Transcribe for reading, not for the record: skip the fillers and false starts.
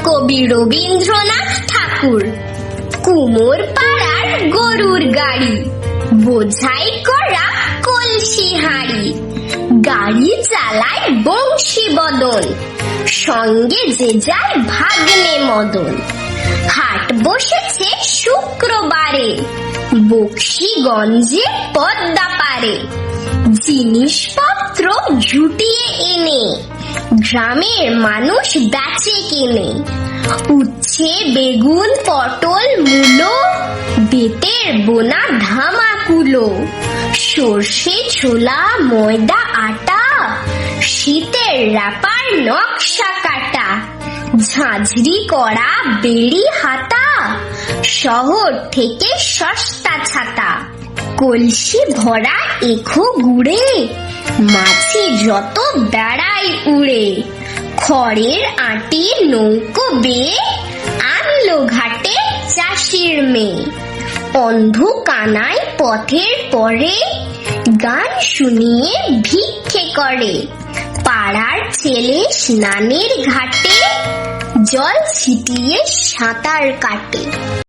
কবি রবীন্দ্রনাথ ঠাকুর। কুমোর পাড়ার গরুর গাড়ি, বোঝাই করা কলসি হাঁড়ি, গাড়ি চালায় বংশী বদন, সঙ্গে যে যায় ভাগ্নে মদন। হাট বসেছে শুক্রবারে, বক্সিগঞ্জে পদ্মা পারে, জিনিসপত্র জুটিয়ে এনে গ্রামের মানুষ বেচে কিনে। উচ্ছে, বেগুন, পটল, মূলো, বেতের বোনা ধামাকুলো, সর্ষে, ছোলা, ময়দা, আটা, শীতের রাপার নকশা কাটা, ঝাঁঝরি করা বেড়ি হাতা, শহর থেকে সস্তা ছাতা। কলসি ভরা এখো গুড়ে, মাছি যত বেড়াই উড়ে, খড়ের আঁটি নৌকো বেয়ে আনলো ঘাটে চাষির মেয়ে। অন্ধ কানাই পথের পরে গান শুনিয়ে ভিক্ষে করে, পাড়ার ছেলে স্নানের ঘাটে জল ছিটিয়ে সাঁতার কাটে।